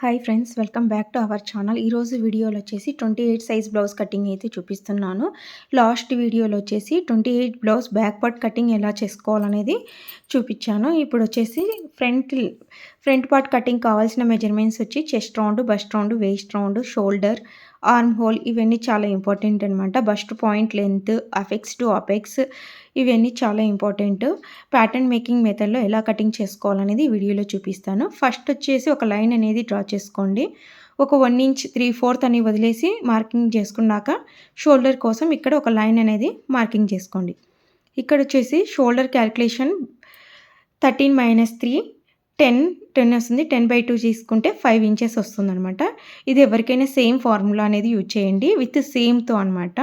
Hi friends, welcome back to our channel. ఈరోజు వీడియోలో వచ్చేసి 28 సైజ్ బ్లౌజ్ కటింగ్ అయితే చూపిస్తున్నాను. లాస్ట్ వీడియోలో వచ్చేసి 28 బ్లౌజ్ బ్యాక్ పార్ట్ కటింగ్ ఎలా చేసుకోవాలనేది చూపించాను. ఇప్పుడు వచ్చేసి ఫ్రంట్ పార్ట్ కటింగ్ కావాల్సిన మెజర్మెంట్స్ వచ్చి chest round, bust round, waist round, shoulder, armhole ఇవన్నీ చాలా ఇంపార్టెంట్ అనమాట. Bust point length, apex to apex ఇవన్నీ చాలా ఇంపార్టెంట్. ప్యాటర్న్ మేకింగ్ మెథడ్లో ఎలా కటింగ్ చేసుకోవాలనేది వీడియోలో చూపిస్తాను. ఫస్ట్ వచ్చేసి ఒక లైన్ అనేది డ్రా చేసుకోండి. ఒక 1 ఇంచ్ 3/4 అని వదిలేసి మార్కింగ్ చేసుకున్నాక షోల్డర్ కోసం ఇక్కడ ఒక లైన్ అనేది మార్కింగ్ చేసుకోండి. ఇక్కడ వచ్చేసి షోల్డర్ క్యాలిక్యులేషన్ 13 - 3 10 వస్తుంది. 10/2 తీసుకుంటే 5 ఇంచెస్ వస్తుందన్నమాట. ఇది ఎవరికైనా సేమ్ ఫార్ములా అనేది యూజ్ చేయండి విత్ సేమ్తో అనమాట.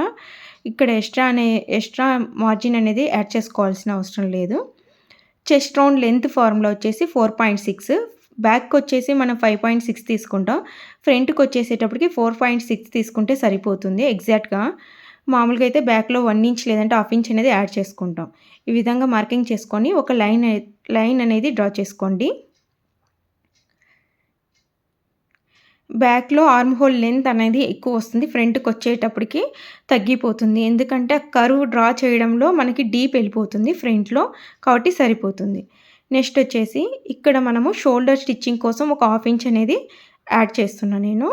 ఇక్కడ ఎక్స్ట్రా మార్జిన్ అనేది యాడ్ చేసుకోవాల్సిన అవసరం లేదు. చెస్ట్ రౌండ్ లెంత్ ఫార్ములా వచ్చేసి 4.6, బ్యాక్ వచ్చేసి మనం 5.6 తీసుకుంటాం. ఫ్రంట్కి వచ్చేసేటప్పటికి 4.6 తీసుకుంటే సరిపోతుంది ఎగ్జాక్ట్గా. మామూలుగా అయితే బ్యాక్లో 1 ఇంచ్ లేదంటే 1/2 ఇంచ్ అనేది యాడ్ చేసుకుంటాం. ఈ విధంగా మార్కింగ్ చేసుకొని ఒక లైన్ అనేది డ్రా చేసుకోండి. బ్యాక్లో ఆర్మ్ హోల్ లెంత్ అనేది ఎక్కువ వస్తుంది, ఫ్రంట్కి వచ్చేటప్పటికి తగ్గిపోతుంది. ఎందుకంటే కర్వ్ డ్రా చేయడంలో మనకి డీప్ వెళ్ళిపోతుంది ఫ్రంట్లో, కాబట్టి సరిపోతుంది. నెక్స్ట్ వచ్చేసి ఇక్కడ మనము షోల్డర్ స్టిచ్చింగ్ కోసం ఒక 1/2 ఇంచ్ అనేది యాడ్ చేస్తున్నాను నేను.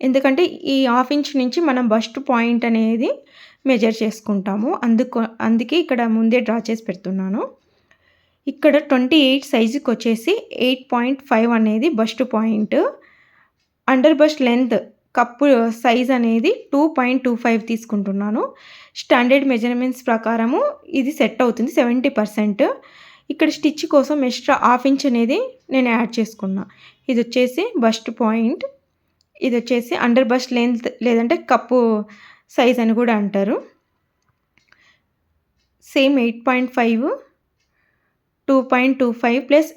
ఎందుకంటే ఈ 1/2 ఇంచ్ నుంచి మనం బస్ట్ పాయింట్ అనేది మెజర్ చేసుకుంటాము. అందుకే ఇక్కడ ముందే డ్రా చేసి పెడుతున్నాను. ఇక్కడ 28 సైజుకి వచ్చేసి 8.5 అనేది bust point. Under bust length cup size అనేది 2.25 తీసుకుంటున్నాను. స్టాండర్డ్ మెజర్మెంట్స్ ప్రకారము ఇది సెట్ అవుతుంది 70%. ఇక్కడ స్టిచ్ కోసం ఎక్స్ట్రా 1/2 ఇంచ్ అనేది నేను యాడ్ చేసుకున్నా. ఇది వచ్చేసి బస్ట్ పాయింట్, ఇది వచ్చేసి అండర్ బస్ట్ లెంత్ లేదంటే కప్పు సైజ్ అని కూడా అంటారు. సేమ్ 8.5, 2.25 ప్లస్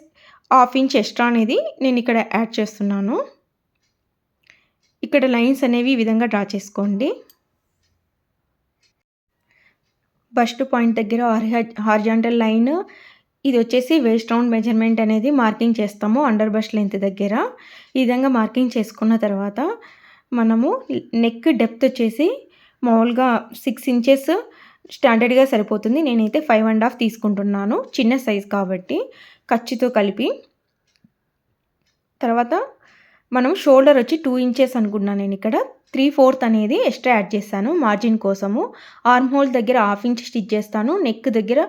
1/2 ఇంచ్ ఎక్స్ట్రా అనేది నేను ఇక్కడ యాడ్ చేస్తున్నాను. ఇక్కడ లైన్స్ అనేవి ఈ విధంగా డ్రా చేసుకోండి. బస్ట్ పాయింట్ దగ్గర హారిజాంటల్ లైన్, ఇది వచ్చేసి వేస్ట్ రౌండ్ మెజర్మెంట్ అనేది మార్కింగ్ చేస్తాము అండర్ బస్ట్ లెంత్ దగ్గర. ఈ విధంగా మార్కింగ్ చేసుకున్న తర్వాత మనము నెక్ డెప్త్ వచ్చేసి మామూలుగా 6 ఇంచెస్ స్టాండర్డ్గా సరిపోతుంది. నేనైతే 5.5 తీసుకుంటున్నాను, చిన్న సైజ్ కాబట్టి ఖర్చుతో కలిపి. తర్వాత మనం షోల్డర్ వచ్చి 2 ఇంచెస్ అనుకున్నాను. నేను ఇక్కడ 3/4 అనేది ఎక్స్ట్రా యాడ్ చేశాను మార్జిన్ కోసము. ఆర్మ్ హోల్ దగ్గర 1/2 ఇంచ్ స్టిచ్ చేస్తాను, నెక్ దగ్గర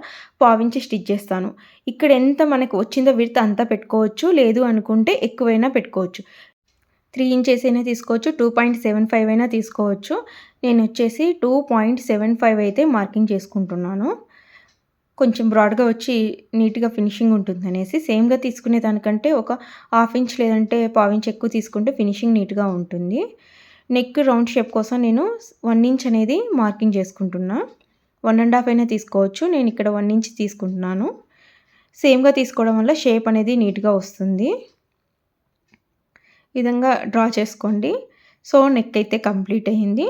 1/4 ఇంచ్ స్టిచ్ చేస్తాను. ఇక్కడ ఎంత మనకు వచ్చిందో విడ్త్ అంతా పెట్టుకోవచ్చు, లేదు అనుకుంటే ఎక్కువైనా పెట్టుకోవచ్చు. 3 ఇంచెస్ అయినా తీసుకోవచ్చు, 2.75 అయినా తీసుకోవచ్చు. నేను వచ్చేసి 2.75 అయితే మార్కింగ్ చేసుకుంటున్నాను. కొంచెం బ్రాడ్గా వచ్చి నీట్గా ఫినిషింగ్ ఉంటుంది అనేసి. సేమ్గా తీసుకునే దానికంటే ఒక 1/2 ఇంచ్ లేదంటే 1/4 ఇంచ్ ఎక్కువ తీసుకుంటే ఫినిషింగ్ నీట్గా ఉంటుంది. నెక్ రౌండ్ షేప్ కోసం నేను 1 ఇంచ్ అనేది మార్కింగ్ చేసుకుంటున్నా. 1.5 అయినా తీసుకోవచ్చు, నేను ఇక్కడ 1 ఇంచ్ తీసుకుంటున్నాను. సేమ్గా తీసుకోవడం వల్ల షేప్ అనేది నీట్గా వస్తుంది. ఈ విధంగా డ్రా చేసుకోండి. సో నెక్ అయితే కంప్లీట్ అయ్యింది.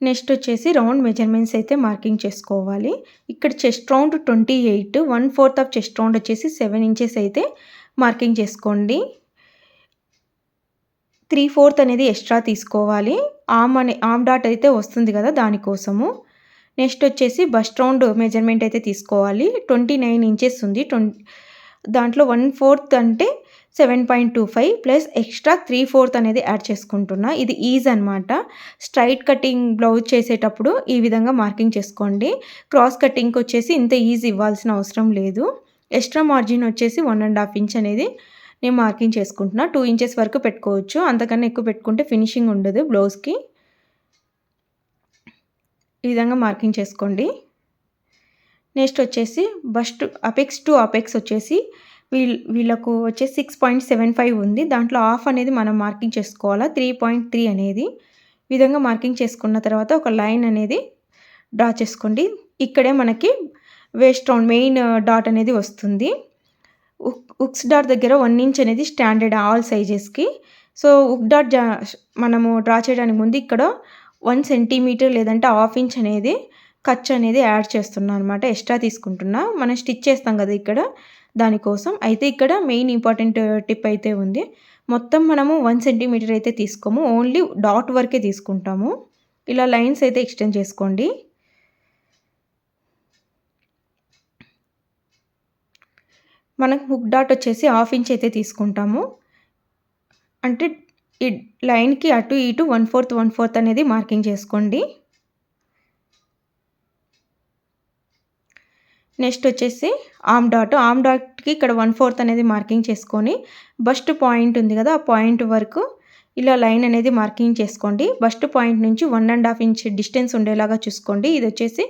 నెక్స్ట్ వచ్చేసి రౌండ్ మెజర్మెంట్స్ అయితే మార్కింగ్ చేసుకోవాలి. ఇక్కడ chest round 28, 1/4 of chest round వచ్చేసి 7 ఇంచెస్ అయితే మార్కింగ్ చేసుకోండి. 3/4 అనేది ఎక్స్ట్రా తీసుకోవాలి. ఆర్మ్ డాట్ అయితే వస్తుంది కదా, దానికోసము. నెక్స్ట్ వచ్చేసి బస్ట్ రౌండ్ మెజర్మెంట్ అయితే తీసుకోవాలి. 29 ఇంచెస్ ఉంది. దాంట్లో 1/4 అంటే 7.25 ప్లస్ ఎక్స్ట్రా 3/4 అనేది యాడ్ చేసుకుంటున్నా. ఇది ఈజ్ అనమాట. స్ట్రైట్ కటింగ్ బ్లౌజ్ చేసేటప్పుడు ఈ విధంగా మార్కింగ్ చేసుకోండి. క్రాస్ కటింగ్కి వచ్చేసి ఇంత ఈజ్ ఇవ్వాల్సిన అవసరం లేదు. ఎక్స్ట్రా మార్జిన్ వచ్చేసి 1.5 ఇంచ్ అనేది నేను మార్కింగ్ చేసుకుంటున్నా. 2 ఇంచెస్ వరకు పెట్టుకోవచ్చు, అంతకన్నా ఎక్కువ పెట్టుకుంటే ఫినిషింగ్ ఉండదు బ్లౌజ్కి. ఈ విధంగా మార్కింగ్ చేసుకోండి. నెక్స్ట్ వచ్చేసి బస్ట్ అపెక్స్ టు అపెక్స్ వచ్చేసి వీళ్ళకు వచ్చేసి 6.75 ఉంది. దాంట్లో 1/2 అనేది మనం మార్కింగ్ చేసుకోవాలా, 3.3 అనేది. ఈ విధంగా మార్కింగ్ చేసుకున్న తర్వాత ఒక లైన్ అనేది డ్రా చేసుకోండి. ఇక్కడే మనకి వేస్ట్ రౌండ్ మెయిన్ డాట్ అనేది వస్తుంది. ఉక్స్ డాట్ దగ్గర 1 ఇంచ్ అనేది స్టాండర్డ్ ఆల్ సైజెస్కి. సో ఉక్ డాట్ మనము డ్రా చేయడానికి ముందు ఇక్కడ 1 సెంటీమీటర్ లేదంటే 1/2 ఇంచ్ అనేది ఖర్చు అనేది యాడ్ చేస్తున్నాను అనమాట. ఎక్స్ట్రా తీసుకుంటున్నా, మనం స్టిచ్ చేస్తాం కదా ఇక్కడ, దానికోసం. అయితే ఇక్కడ మెయిన్ ఇంపార్టెంట్ టిప్ అయితే ఉంది. మొత్తం మనము 1 సెంటీమీటర్ అయితే తీసుకోము. ఓన్లీ డాట్ వరకే తీసుకుంటాము. ఇలా లైన్స్ అయితే ఎక్స్టెండ్ చేసుకోండి. మనకు హుక్ డాట్ వచ్చేసి 1/2 ఇంచ్ అయితే తీసుకుంటాము. అంటే ఈ లైన్‌కి అటు ఇటు 1/4 అనేది మార్కింగ్ చేసుకోండి. నెక్స్ట్ వచ్చేసి ఆర్మ్ డాట్‌కి ఇక్కడ 1/4 అనేది మార్కింగ్ చేసుకొని బస్ట్ పాయింట్ ఉంది కదా, ఆ పాయింట్ వరకు ఇలా లైన్ అనేది మార్కింగ్ చేసుకోండి. బస్ట్ పాయింట్ నుంచి 1.5 ఇంచ్ డిస్టెన్స్ ఉండేలాగా చూసుకోండి. ఇది వచ్చేసి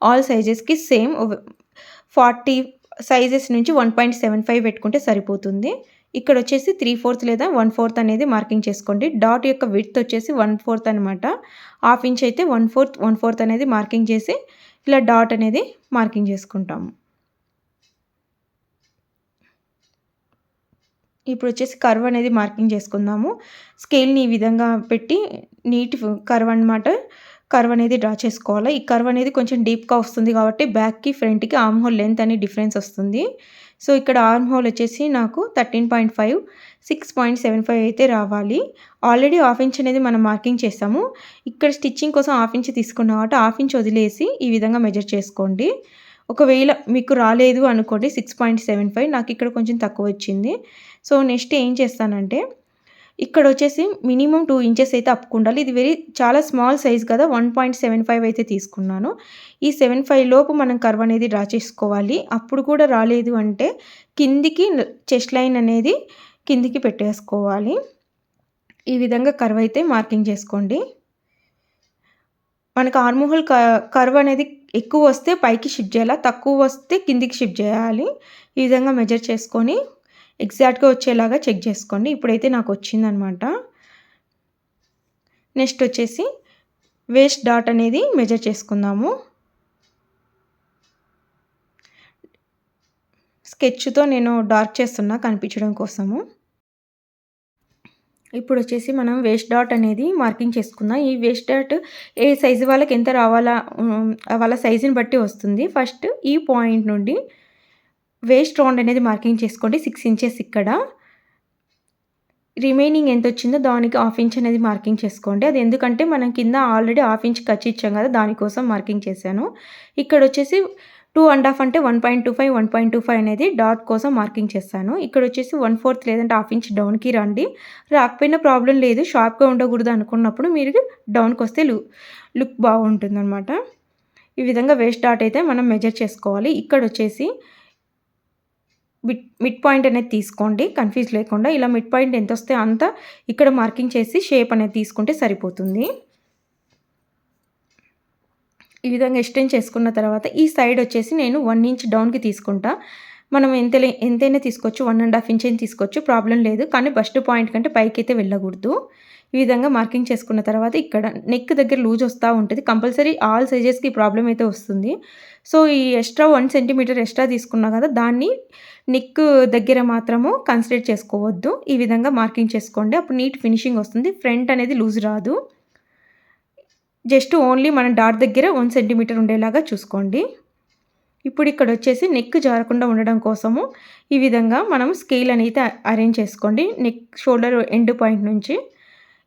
ఆల్ సైజెస్‌కి సేమ్ 40 సైజెస్ నుంచి 1.75 పెట్టుకుంటే సరిపోతుంది. ఇక్కడ వచ్చేసి 3/4 లేదా 1/4 అనేది మార్కింగ్ చేసుకోండి. డాట్ యొక్క విడ్త్ వచ్చేసి 1/4 అనమాట. 1/2 ఇంచ్ అయితే 1/4 అనేది మార్కింగ్ చేసి ఇలా డాట్ అనేది మార్కింగ్ చేసుకుంటాము. ఇప్పుడు వచ్చేసి కర్వ్ అనేది మార్కింగ్ చేసుకుందాము. స్కేల్‌ని ఈ విధంగా పెట్టి నీట్ కర్వ్ అనమాట. కర్వ్ అనేది డ్రా చేసుకోవాలి. ఈ కర్వ్ అనేది కొంచెం డీప్‌గా వస్తుంది కాబట్టి బ్యాక్‌కి, ఫ్రంట్‌కి ఆర్మ్ హోల్ లెంత్ అనేది డిఫరెన్స్ వస్తుంది. సో ఇక్కడ ఆర్మ్ హోల్ వచ్చేసి నాకు 13.5, 6.75 అయితే రావాలి. ఆల్రెడీ 1/2 ఇంచ్ అనేది మనం మార్కింగ్ చేసాము. ఇక్కడ స్టిచ్చింగ్ కోసం 1/2 ఇంచ్ తీసుకున్నాం కాబట్టి 1/2 ఇంచ్ వదిలేసి ఈ విధంగా మెజర్ చేసుకోండి. ఒకవేళ మీకు రాలేదు అనుకోండి 6.75, నాకు ఇక్కడ కొంచెం తక్కువ వచ్చింది. సో నెక్స్ట్ ఏం చేస్తానంటే ఇక్కడ వచ్చేసి మినిమమ్ 2 ఇంచెస్ అయితే అప్పుకుండాలి. ఇది చాలా స్మాల్ సైజ్ కదా, 1.75 అయితే తీసుకున్నాను. ఈ 75 లోపు మనం కర్వ్ అనేది డ్రా చేసుకోవాలి. అప్పుడు కూడా రాలేదు అంటే కిందికి చెస్ట్ లైన్ అనేది కిందికి పెట్టేసుకోవాలి. ఈ విధంగా కర్వ్ అయితే మార్కింగ్ చేసుకోండి. మనకు ఆర్మ్ హోల్ కర్వ్ అనేది ఎక్కువ వస్తే పైకి షిఫ్ట్ చేయాలి, తక్కువ వస్తే కిందికి షిఫ్ట్ చేయాలి. ఈ విధంగా మెజర్ చేసుకొని ఎగ్జాక్ట్‌గా వచ్చేలాగా చెక్ చేసుకోండి. ఇప్పుడైతే నాకు వచ్చిందనమాట. నెక్స్ట్ వచ్చేసి వేస్ట్ డాట్ అనేది మెజర్ చేసుకుందాము. స్కెచ్‌తో నేను డార్క్ చేస్తున్నా కనిపించడం కోసము. ఇప్పుడు వచ్చేసి మనం వేస్ట్ డాట్ అనేది మార్కింగ్ చేసుకుందాం. ఈ వేస్ట్ డాట్ ఏ సైజు వాళ్ళకి ఎంత రావాలా వాళ్ళ సైజుని బట్టి వస్తుంది. ఫస్ట్ ఈ పాయింట్ నుండి వేస్ట్ రౌండ్ అనేది మార్కింగ్ చేసుకోండి. 6 ఇంచెస్ ఇక్కడ. రిమైనింగ్ ఎంత వచ్చిందో దానికి 1/2 ఇంచ్ అనేది మార్కింగ్ చేసుకోండి. అది ఎందుకంటే మనం కింద ఆల్రెడీ 1/2 ఇంచ్ ఖర్చు ఇచ్చాం కదా, దానికోసం మార్కింగ్ చేశాను. ఇక్కడ వచ్చేసి 2.5 అంటే 1.25, 1.25 అనేది డాట్ కోసం మార్కింగ్ చేశాను. ఇక్కడ వచ్చేసి 1/4 లేదంటే 1/2 ఇంచ్ డౌన్‌కి రండి. రాకపోయినా ప్రాబ్లం లేదు. షార్ప్‌గా ఉండకూడదు అనుకున్నప్పుడు మీరు డౌన్‌కి వస్తే లుక్ బాగుంటుందన్నమాట. ఈ విధంగా వేస్ట్ డాట్ అయితే మనం మెజర్ చేసుకోవాలి. ఇక్కడ వచ్చేసి మిడ్ పాయింట్ అనేది తీసుకోండి, కన్ఫ్యూజ్ లేకుండా. ఇలా మిడ్ పాయింట్ ఎంత వస్తే అంత ఇక్కడ మార్కింగ్ చేసి షేప్ అనేది తీసుకుంటే సరిపోతుంది. ఈ విధంగా ఎక్స్టెండ్ చేసుకున్న తర్వాత ఈ సైడ్ వచ్చేసి నేను 1 ఇంచ్ డౌన్‌కి తీసుకుంటా. మనం ఎంతైనా తీసుకోవచ్చు, 1.5 ఇంచ్ అయినా తీసుకోవచ్చు, ప్రాబ్లం లేదు. కానీ బస్ట్ పాయింట్ కంటే పైకైతే వెళ్ళకూడదు. ఈ విధంగా మార్కింగ్ చేసుకున్న తర్వాత ఇక్కడ నెక్ దగ్గర లూజ్ వస్తూ ఉంటుంది. కంపల్సరీ ఆల్ సైజెస్‌కి ప్రాబ్లం అయితే వస్తుంది. సో ఈ ఎక్స్ట్రా 1 సెంటీమీటర్ ఎక్స్ట్రా తీసుకున్నా కదా, దాన్ని నెక్ దగ్గర మాత్రము కన్సిడర్ చేసుకోవద్దు. ఈ విధంగా మార్కింగ్ చేసుకోండి. అప్పుడు నీట్ ఫినిషింగ్ వస్తుంది. ఫ్రంట్ అనేది లూజ్ రాదు. జస్ట్ ఓన్లీ మన డాట్ దగ్గర 1 సెంటీమీటర్ ఉండేలాగా చూసుకోండి. ఇప్పుడు ఇక్కడ వచ్చేసి నెక్ జారకుండా ఉండడం కోసము ఈ విధంగా మనం స్కేల్ అనేది అరేంజ్ చేసుకోండి. నెక్ షోల్డర్ ఎండ్ పాయింట్ నుంచి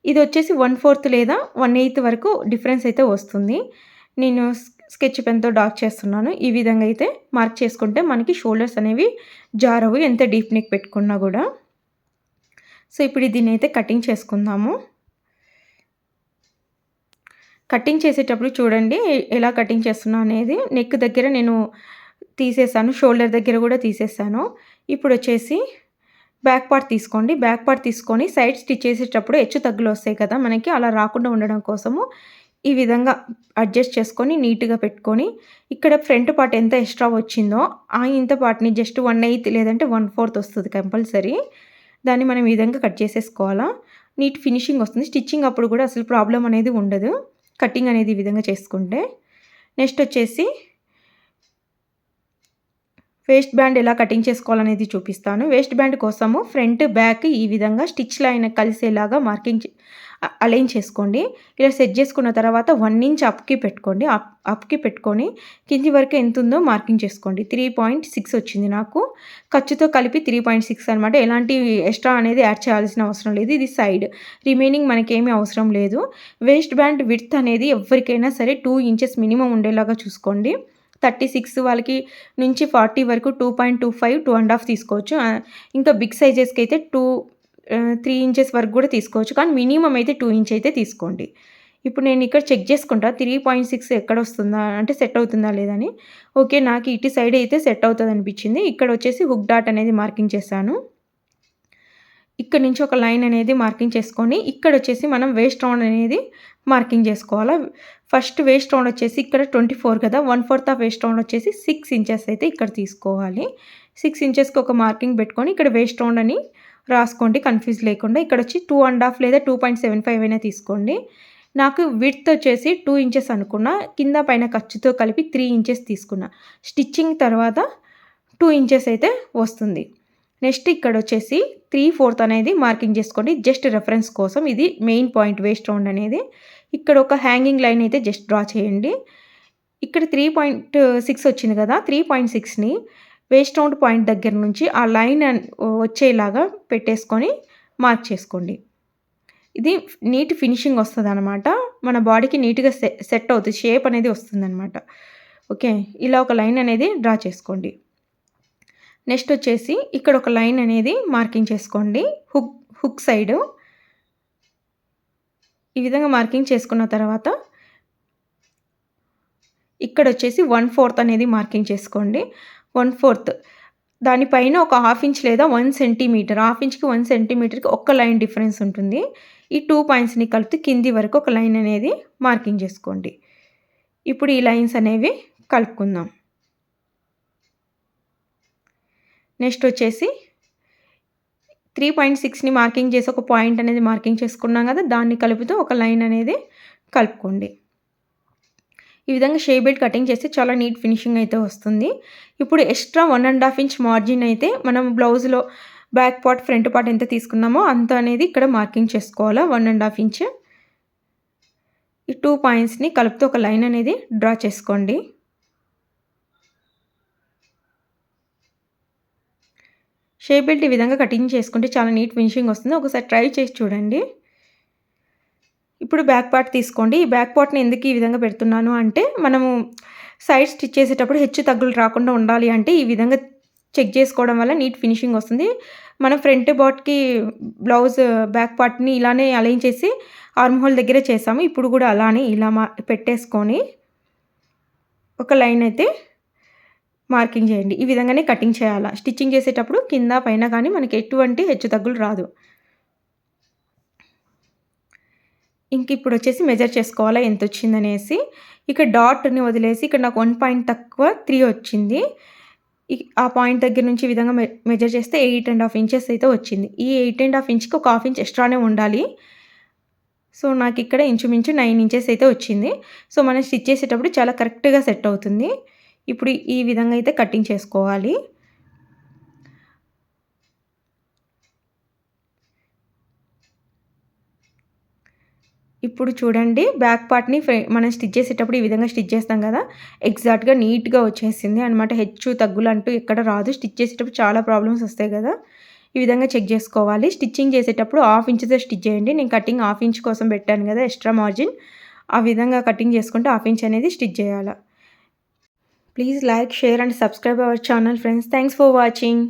ఇది వచ్చేసి 1/4 లేదా 1/8 వరకు డిఫరెన్స్ అయితే వస్తుంది. నేను స్కెచ్ పెన్తో డార్క్ చేస్తున్నాను. ఈ విధంగా అయితే మార్క్ చేసుకుంటే మనకి షోల్డర్స్ అనేవి జారవు, ఎంత డీప్ నెక్ పెట్టుకున్నా కూడా. సో ఇప్పుడు దీన్ని అయితే కటింగ్ చేసుకుందాము. కటింగ్ చేసేటప్పుడు చూడండి ఎలా కటింగ్ చేస్తున్నా అనేది. నెక్ దగ్గర నేను తీసేసాను, షోల్డర్ దగ్గర కూడా తీసేసాను. ఇప్పుడు వచ్చేసి బ్యాక్ పార్ట్ తీసుకోండి. బ్యాక్ పార్ట్ తీసుకొని సైడ్ స్టిచ్ చేసేటప్పుడు హెచ్చు తగ్గులు వస్తాయి కదా మనకి, అలా రాకుండా ఉండడం కోసము ఈ విధంగా అడ్జస్ట్ చేసుకొని నీట్గా పెట్టుకొని ఇక్కడ ఫ్రంట్ పార్ట్ ఎంత ఎక్స్ట్రా వచ్చిందో ఇంత పార్ట్ని జస్ట్ 1/8 లేదంటే 1/4 వస్తుంది కంపల్సరీ. దాన్ని మనం ఈ విధంగా కట్ చేసేసుకోవాలా. నీట్ ఫినిషింగ్ వస్తుంది. స్టిచ్చింగ్ అప్పుడు కూడా అసలు ప్రాబ్లం అనేది ఉండదు, కటింగ్ అనేది ఈ విధంగా చేసుకుంటే. నెక్స్ట్ వచ్చేసి వేస్ట్ బ్యాండ్ ఎలా కటింగ్ చేసుకోవాలనేది చూపిస్తాను. వేస్ట్ బ్యాండ్ కోసము ఫ్రంట్, బ్యాక్ ఈ విధంగా స్టిచ్ లైన్ కలిసేలాగా అలైన్ చేసుకోండి. ఇలా సెట్ చేసుకున్న తర్వాత 1 ఇంచ్ అప్‌కి పెట్టుకోండి. అప్‌కి పెట్టుకొని కింది వరకు ఎంతుందో మార్కింగ్ చేసుకోండి. 3.6 వచ్చింది నాకు. ఖర్చుతో కలిపి 3.6 అనమాట. ఎలాంటి ఎక్స్ట్రా అనేది యాడ్ చేయాల్సిన అవసరం లేదు. ఇది సైడ్. రిమైనింగ్ మనకేమీ అవసరం లేదు. వేస్ట్ బ్యాండ్ విడ్త్ అనేది ఎవ్వరికైనా సరే 2 ఇంచెస్ మినిమమ్ ఉండేలాగా చూసుకోండి. 36 వాళ్ళకి నుంచి 40 వరకు 2.25, 2.5 తీసుకోవచ్చు. ఇంకా బిగ్ సైజెస్‌కి అయితే 3 ఇంచెస్ వరకు కూడా తీసుకోవచ్చు. కానీ మినిమమ్ అయితే 2 ఇంచ్ అయితే తీసుకోండి. ఇప్పుడు నేను ఇక్కడ చెక్ చేసుకుంటా 3.6 ఎక్కడొస్తుందా అంటే సెట్ అవుతుందా లేదా అని. ఓకే. నాకు ఇటు సైడ్ అయితే సెట్ అవుతదనిపించింది. ఇక్కడ వచ్చేసి హుక్ డాట్ అనేది మార్కింగ్ చేశాను. ఇక్కడ నుంచి ఒక లైన్ అనేది మార్కింగ్ చేసుకొని ఇక్కడొచ్చేసి మనం వేస్ట్ రౌండ్ అనేది మార్కింగ్ చేసుకోవాలా. ఫస్ట్ వేస్ట్ రౌండ్ వచ్చేసి ఇక్కడ 24 కదా! 1/4 ఆఫ్ వేస్ట్ రౌండ్ వచ్చేసి 6 ఇంచెస్ అయితే ఇక్కడ తీసుకోవాలి. 6 ఇంచెస్‌కి ఒక మార్కింగ్ పెట్టుకొని ఇక్కడ వేస్ట్ రౌండ్ అని రాసుకోండి కన్‌ఫ్యూజ్ లేకుండా. ఇక్కడొచ్చి 2.5 లేదా 2.75 అయినా తీసుకోండి. నాకు విడ్త్ వచ్చేసి 2 ఇంచెస్ అనుకున్నా. కింద పైన ఖర్చుతో కలిపి 3 ఇంచెస్ తీసుకున్నా. స్టిచ్చింగ్ తర్వాత 2 ఇంచెస్ అయితే వస్తుంది. నెక్స్ట్ ఇక్కడొచ్చేసి 3/4 అనేది మార్కింగ్ చేసుకోండి. జస్ట్ రెఫరెన్స్ కోసం ఇది మెయిన్ పాయింట్ వేస్ట్ రౌండ్ అనేది. ఇక్కడ ఒక హ్యాంగింగ్ లైన్ అయితే జస్ట్ డ్రా చేయండి. ఇక్కడ 3.6 వచ్చింది కదా! 3.6ని వేస్ట్ రౌండ్ పాయింట్ దగ్గర నుంచి ఆ లైన్ వచ్చేలాగా పెట్టేసుకొని మార్క్ చేసుకోండి. ఇది నీట్ ఫినిషింగ్ వస్తదనమాట. మన బాడీకి నీట్‌గా సెట్ అవుతుంది. షేప్ అనేది వస్తుందనమాట. ఓకే. ఇలా ఒక లైన్ అనేది డ్రా చేసుకోండి. నెక్స్ట్ వచ్చేసి ఇక్కడ ఒక లైన్ అనేది మార్కింగ్ చేసుకోండి. Hook side. ఈ విధంగా మార్కింగ్ చేసుకున్న తర్వాత ఇక్కడొచ్చేసి 1/4 అనేది మార్కింగ్ చేసుకోండి. 1/4 దానిపైన ఒక 1/2 ఇంచ్ లేదా 1 సెంటీమీటర్, 1/2 ఇంచ్‌కి 1 సెంటీమీటర్‌కి ఒక్క లైన్ డిఫరెన్స్ ఉంటుంది. ఈ 2 పాయింట్స్‌ని కలిపి కింది వరకు ఒక లైన్ అనేది మార్కింగ్ చేసుకోండి. ఇప్పుడు ఈ లైన్స్ అనేవి కలుపుకుందాం. నెక్స్ట్ వచ్చేసి 3.6ని మార్కింగ్ చేసి ఒక పాయింట్ అనేది మార్కింగ్ చేసుకున్నాం కదా! దాన్ని కలుపుతూ ఒక లైన్ అనేది కలుపుకోండి. ఈ విధంగా షేప్ బెల్ట్ కటింగ్ చేస్తే చాలా నీట్ ఫినిషింగ్ అయితే వస్తుంది. ఇప్పుడు ఎక్స్ట్రా 1.5 ఇంచ్ మార్జిన్ అయితే మనం బ్లౌజ్‌లో బ్యాక్ పార్ట్, ఫ్రంట్ పార్ట్ ఎంత తీసుకున్నామో అంత అనేది ఇక్కడ మార్కింగ్ చేసుకోవాలా. 1.5 ఇంచ్. ఈ 2 పాయింట్స్‌ని కలుపుతూ ఒక లైన్ అనేది డ్రా చేసుకోండి. షేప్ బెల్ట్ ఈ విధంగా కటింగ్ చేసుకుంటే చాలా నీట్ ఫినిషింగ్ వస్తుంది. ఒకసారి ట్రై చేసి చూడండి. ఇప్పుడు బ్యాక్ పార్ట్ తీసుకోండి. ఈ బ్యాక్ పార్ట్‌ని ఎందుకు ఈ విధంగా పెడుతున్నాను అంటే, మనము సైడ్ స్టిచ్ చేసేటప్పుడు హెచ్చు తగ్గులు రాకుండా ఉండాలి అంటే ఈ విధంగా చెక్ చేసుకోవడం వల్ల నీట్ ఫినిషింగ్ వస్తుంది. మనం ఫ్రంట్ పార్ట్‌కి బ్లౌజ్ బ్యాక్ పార్ట్‌ని ఇలానే అలైన్ చేసి ఆర్మ్ హోల్ దగ్గరే చేసాము. ఇప్పుడు కూడా అలానే ఇలా పెట్టేసుకొని ఒక లైన్ అయితే మార్కింగ్ చేయండి. ఈ విధంగానే కటింగ్ చేయాలా. స్టిచ్చింగ్ చేసేటప్పుడు కింద పైన కానీ మనకి ఎటువంటి హెచ్చు తగ్గులు రాదు. ఇంక ఇప్పుడు వచ్చేసి మెజర్ చేసుకోవాలా ఎంతొచ్చిందనేసి. ఇక్కడ డాట్‌ని వదిలేసి ఇక్కడ నాకు 1 పాయింట్ తక్కువ 3 వచ్చింది. ఆ పాయింట్ దగ్గర నుంచి ఈ విధంగా మెజర్ చేస్తే 8.5 ఇంచెస్ అయితే వచ్చింది. ఈ 8.5 ఇంచ్‌కి ఒక 1/2 ఇంచ్ ఎక్స్ట్రానే ఉండాలి. సో, నాకిక్కడ ఇంచుమించు 9 ఇంచెస్ అయితే వచ్చింది. సో, మనం స్టిచ్ చేసేటప్పుడు చాలా కరెక్ట్‌గా సెట్ అవుతుంది. ఇప్పుడు ఈ విధంగా అయితే కటింగ్ చేసుకోవాలి. ఇప్పుడు చూడండి బ్యాక్ పార్ట్‌ని మనం స్టిచ్ చేసేటప్పుడు ఈ విధంగా స్టిచ్ చేస్తాం కదా! ఎగ్జాక్ట్‌గా నీట్‌గా వచ్చేసింది అనమాట. హెచ్చు తగ్గులు అంటూ ఎక్కడ రాదు. స్టిచ్ చేసేటప్పుడు చాలా ప్రాబ్లమ్స్ వస్తాయి కదా! ఈ విధంగా చెక్ చేసుకోవాలి. స్టిచ్చింగ్ చేసేటప్పుడు 1/2 ఇంచ్‌తో స్టిచ్ చేయండి. నేను కటింగ్ 1/2 ఇంచ్ కోసం పెట్టాను కదా! Extra margin. ఆ విధంగా కటింగ్ చేసుకుంటే 1/2 ఇంచ్ అనేది స్టిచ్ చేయాలా. Please like, share and subscribe our channel friends. Thanks for watching.